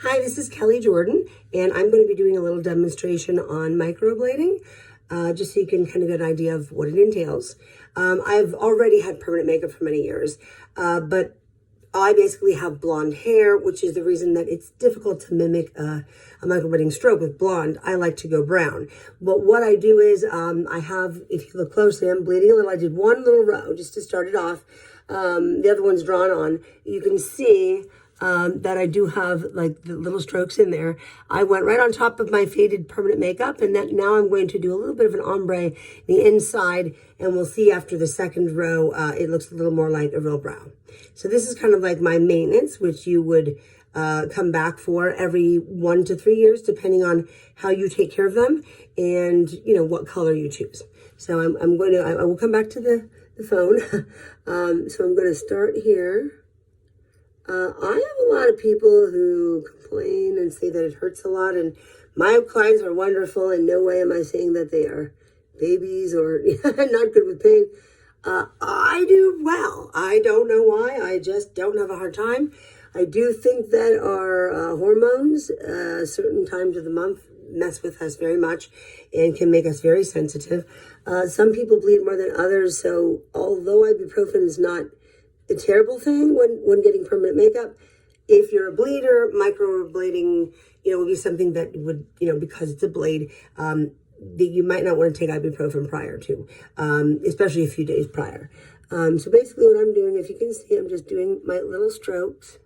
Hi, this is Kelly Jordan, and I'm going to be doing a little demonstration on microblading, just so you can kind of get an idea of what it entails. I've already had permanent makeup for many years, but I basically have blonde hair, which is the reason that it's difficult to mimic a microblading stroke with blonde. I like to go brown. But what I do is I have, if you look closely, I'm bleeding a little. I did one little row just to start it off. The other one's drawn on. You can see that I do have like the little strokes in there. I went right on top of my faded permanent makeup, and that now I'm going to do a little bit of an ombre the inside, and we'll see after the second row, it looks a little more like a real brow. So this is kind of like my maintenance, which you would come back for every 1 to 3 years, depending on how you take care of them and what color you choose. So I will come back to the phone. So I'm going to start here. I have a lot of people who complain and say that it hurts a lot, and my clients are wonderful. In no way am I saying that they are babies or not good with pain. I do well. I don't know why. I just don't have a hard time. I do think that our hormones, certain times of the month, mess with us very much and can make us very sensitive. Some people bleed more than others, so although ibuprofen is not a terrible thing when getting permanent makeup, if you're a bleeder, microblading, would be something that would, because it's a blade, that you might not want to take ibuprofen prior to, especially a few days prior. So basically what I'm doing, if you can see, I'm just doing my little strokes.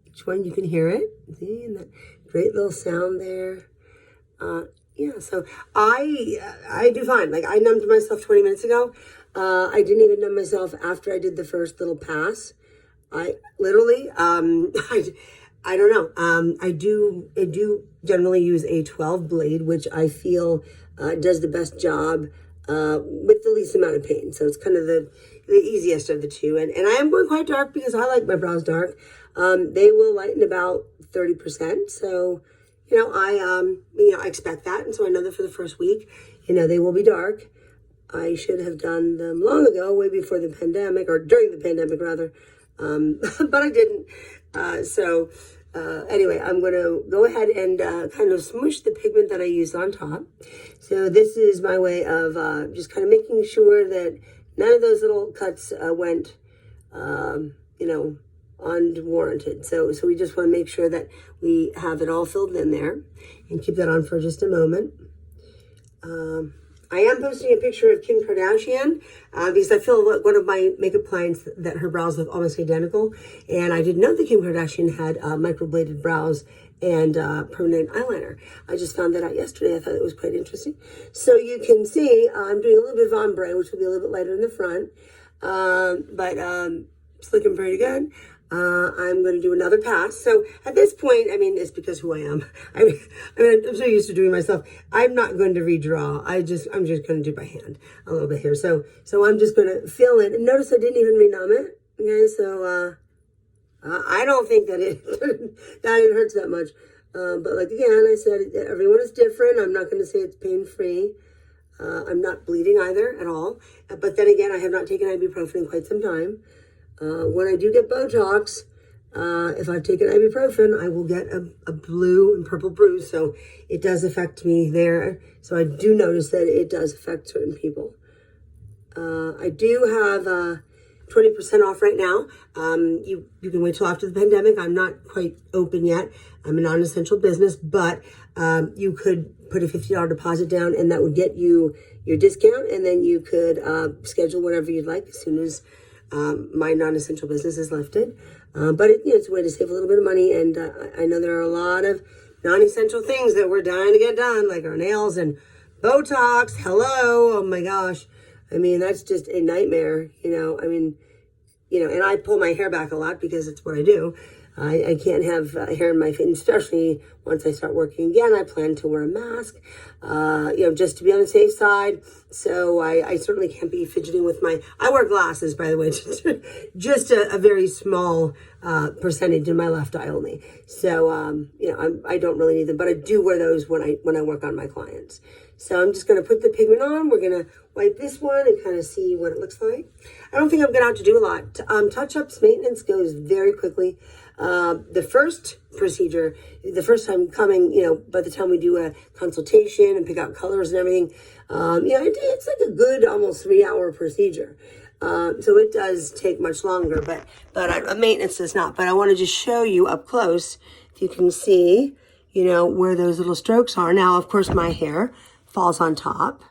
Each one, you can hear it. See, and that great little sound there. Yeah, so I do fine. Like, I numbed myself 20 minutes ago. I didn't even numb myself after I did the first little pass. I literally, I don't know. I do generally use a 12 blade, which I feel does the best job with the least amount of pain. So it's kind of the easiest of the two. And I am going quite dark because I like my brows dark. They will lighten about 30%. So, I expect that. And so I know that for the first week, they will be dark. I should have done them long ago, way before the pandemic, or during the pandemic rather. But I didn't. Anyway, I'm going to go ahead and kind of smoosh the pigment that I used on top. So this is my way of just kind of making sure that none of those little cuts went, unwarranted. So we just want to make sure that we have it all filled in there and keep that on for just a moment. I am posting a picture of Kim Kardashian because I feel like one of my makeup clients that her brows look almost identical. And I didn't know that Kim Kardashian had microbladed brows and permanent eyeliner. I just found that out yesterday. I thought it was quite interesting. So you can see I'm doing a little bit of ombre, which will be a little bit lighter in the front. But it's looking pretty good. I'm going to do another pass. So at this point, it's because who I am. I'm so used to doing myself. I'm not going to redraw. I'm just going to do by hand a little bit here. So I'm just going to fill it. And notice I didn't even renumb it. Okay, so I don't think that it hurts that much. But like again, I said, everyone is different. I'm not going to say it's pain-free. I'm not bleeding either at all. But then again, I have not taken ibuprofen in quite some time. When I do get Botox, if I've taken ibuprofen, I will get a blue and purple bruise. So it does affect me there. So I do notice that it does affect certain people. I do have 20% off right now. You can wait till after the pandemic. I'm not quite open yet. I'm a non-essential business, but you could put a $50 deposit down, and that would get you your discount. And then you could schedule whatever you'd like as soon as my non-essential business is lifted. But it's a way to save a little bit of money. And I know there are a lot of non-essential things that we're dying to get done, like our nails and Botox. Hello. Oh my gosh. That's just a nightmare, and I pull my hair back a lot because it's what I do. I can't have hair in my face, especially once I start working again. I plan to wear a mask, just to be on the safe side. So I certainly can't be fidgeting with I wear glasses, by the way, just a very small percentage in my left eye only. So, I don't really need them, but I do wear those when I work on my clients. So I'm just going to put the pigment on. We're going to wipe this one and kind of see what it looks like. I don't think I'm going to have to do a lot. Touch-ups, maintenance goes very quickly. The first procedure, the first time coming, by the time we do a consultation and pick out colors and everything, it's like a good almost 3-hour procedure. So it does take much longer, but maintenance does not. But I want to just show you up close, if you can see, where those little strokes are. Now, of course, my hair falls on top.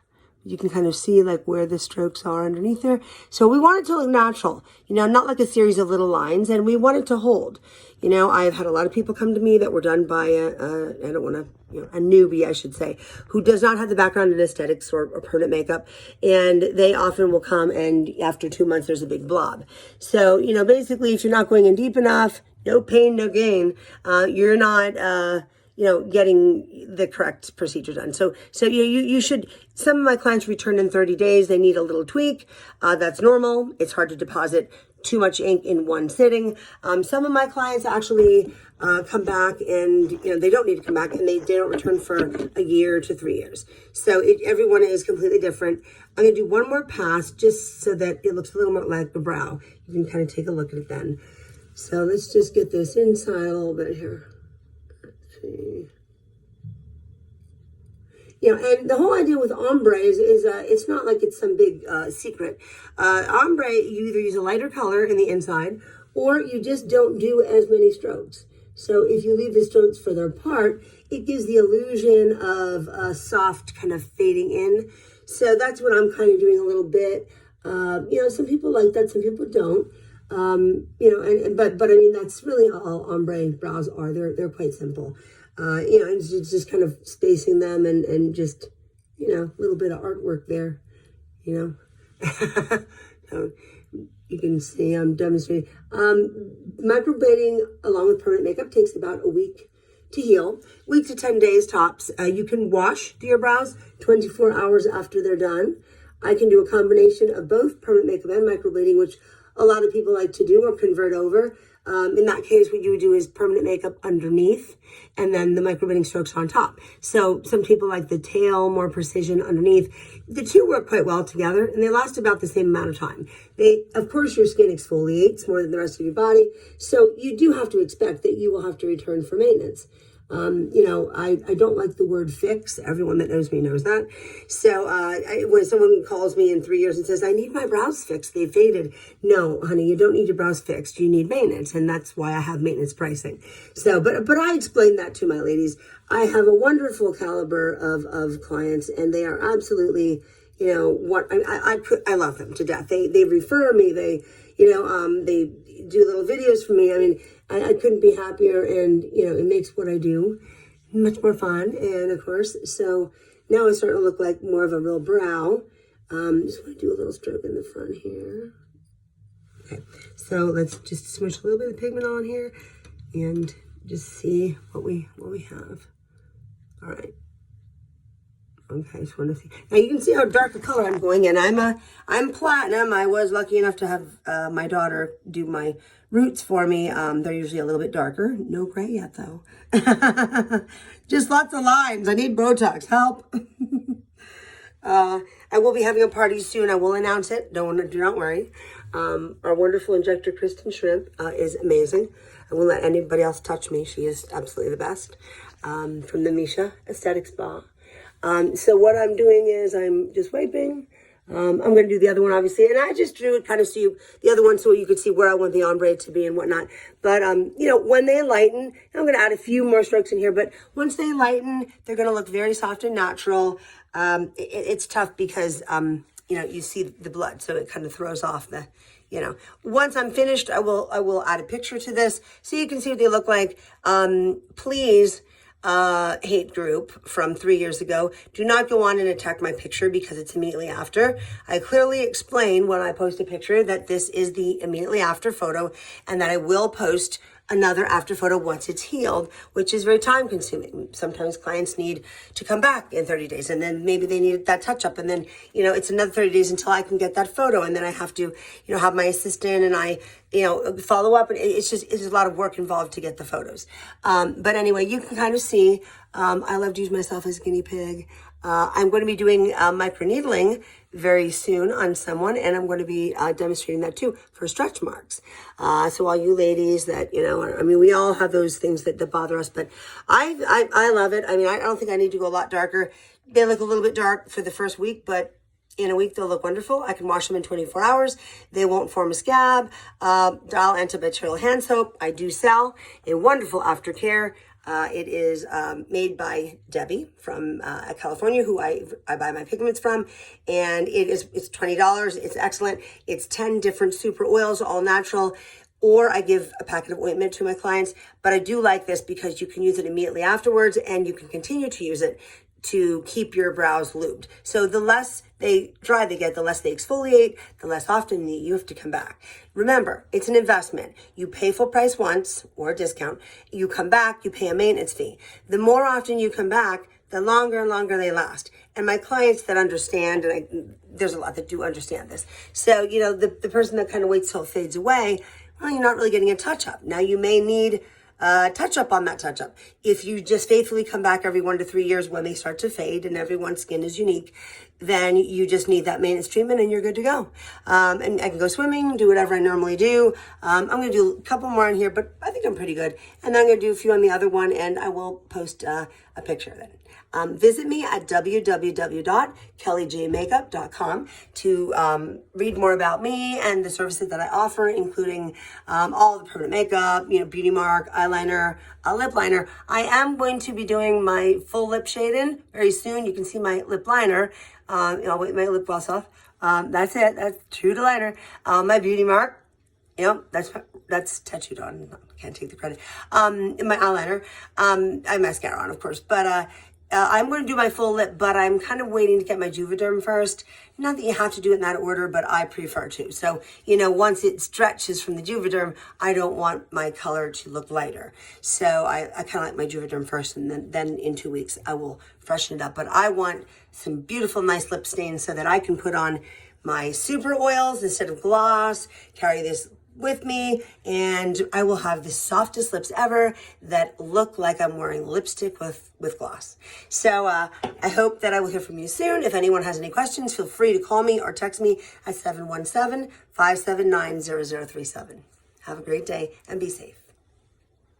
You can kind of see like where the strokes are underneath there. So we want it to look natural, not like a series of little lines, and we want it to hold. I've had a lot of people come to me that were done by a newbie, I should say, who does not have the background in aesthetics or permanent makeup. And they often will come and after 2 months, there's a big blob. So, basically if you're not going in deep enough, no pain, no gain, you're not, getting the correct procedure done. So you should, some of my clients return in 30 days. They need a little tweak. That's normal. It's hard to deposit too much ink in one sitting. Some of my clients actually come back and, they don't need to come back and they don't return for a year to 3 years. So everyone is completely different. I'm going to do one more pass just so that it looks a little more like the brow. You can kind of take a look at it then. So let's just get this inside a little bit here. And the whole idea with ombre is it's not like it's some big secret. Ombre, you either use a lighter color in the inside or you just don't do as many strokes. So if you leave the strokes further apart, it gives the illusion of a soft kind of fading in. So that's what I'm kind of doing a little bit. Some people like that, some people don't. But I mean, that's really all ombre brows are. They're quite simple. And it's just kind of spacing them and just, a little bit of artwork there, So you can see I'm demonstrating. Microblading along with permanent makeup takes about a week to heal, week to 10 days tops. You can wash your brows 24 hours after they're done. I can do a combination of both permanent makeup and microblading, which a lot of people like to do or convert over. In that case, what you would do is permanent makeup underneath and then the microblading strokes on top. So some people like the tail, more precision underneath. The two work quite well together and they last about the same amount of time. Of course, your skin exfoliates more than the rest of your body. So you do have to expect that you will have to return for maintenance. I don't like the word fix. Everyone that knows me knows that. So when someone calls me in 3 years and says, I need my brows fixed, they faded. No, honey, you don't need your brows fixed. You need maintenance. And that's why I have maintenance pricing. So, but I explained that to my ladies. I have a wonderful caliber of clients and they are absolutely, I love them to death. They refer me. They do little videos for me. I mean, I couldn't be happier and, it makes what I do much more fun. And of course, so now it's starting to look like more of a real brow. Just want to do a little stroke in the front here. Okay, so let's just smoosh a little bit of pigment on here and just see what we have. All right. Okay, just want to see. Now you can see how dark the color I'm going in. I'm platinum. I was lucky enough to have my daughter do my roots for me. They're usually a little bit darker. No gray yet though. Just lots of lines. I need Botox. Help. I will be having a party soon. I will announce it. Do not worry. Our wonderful injector, Kristen Shrimp, is amazing. I won't let anybody else touch me. She is absolutely the best. From the Misha Aesthetic Spa. So what I'm doing is I'm just wiping. I'm going to do the other one, obviously. And I just drew it kind of so the other one so you could see where I want the ombre to be and whatnot. But, when they lighten, I'm going to add a few more strokes in here. But once they lighten, they're going to look very soft and natural. It's tough because, you see the blood. So it kind of throws off the, Once I'm finished, I will add a picture to this so you can see what they look like. Please... hate group from 3 years ago. Do not go on and attack my picture because it's immediately after. I clearly explain when I post a picture that this is the immediately after photo and that I will post another after photo once it's healed, which is very time consuming. Sometimes clients need to come back in 30 days and then maybe they need that touch up and then, it's another 30 days until I can get that photo. And then I have to, have my assistant and I, follow up. And it's a lot of work involved to get the photos. But anyway, you can kind of see, I love to use myself as a guinea pig. I'm going to be doing microneedling very soon on someone, and I'm going to be demonstrating that too for stretch marks. So all you ladies that, I mean, we all have those things that bother us, but I love it. I mean, I don't think I need to go a lot darker. They look a little bit dark for the first week, but in a week, they'll look wonderful. I can wash them in 24 hours. They won't form a scab. Dial antibacterial hand soap. I do sell a wonderful aftercare. It is made by Debbie from California, who I buy my pigments from, and it's $20. It's excellent. It's 10 different super oils, all natural. Or I give a packet of ointment to my clients. But I do like this because you can use it immediately afterwards, and you can continue to use it to keep your brows lubed. So the less dry they get, the less they exfoliate, the less often you have to come back. Remember, it's an investment. You pay full price once or a discount. You come back, you pay a maintenance fee. The more often you come back, the longer and longer they last. And my clients that understand, and there's a lot that do understand this. So, the person that kind of waits till it fades away, well, you're not really getting a touch-up. Now, you may need touch-up on that touch-up. If you just faithfully come back every 1 to 3 years when they start to fade, and everyone's skin is unique, then you just need that maintenance treatment and you're good to go. And I can go swimming, do whatever I normally do. I'm going to do a couple more on here, but I think I'm pretty good. And then I'm going to do a few on the other one, and I will post a picture of it. Visit me at www.kellyjmakeup.com to read more about me and the services that I offer, including all the permanent makeup, beauty mark, eyeliner, lip liner. I am going to be doing my full lip shade in very soon. You can see my lip liner. I'll wait my lip gloss off. That's it. That's true to liner. My beauty mark. That's tattooed on. Can't take the credit. My eyeliner. I have mascara on, of course, but I'm going to do my full lip, but I'm kind of waiting to get my Juvederm first. Not that you have to do it in that order, but I prefer to. So, once it stretches from the Juvederm, I don't want my color to look lighter. So I kind of like my Juvederm first, and then in 2 weeks, I will freshen it up. But I want some beautiful, nice lip stains so that I can put on my super oils instead of gloss, carry this with me, and I will have the softest lips ever that look like I'm wearing lipstick with gloss. So I hope that I will hear from you soon. If anyone has any questions, feel free to call me or text me at 717-579-0037. Have a great day and be safe.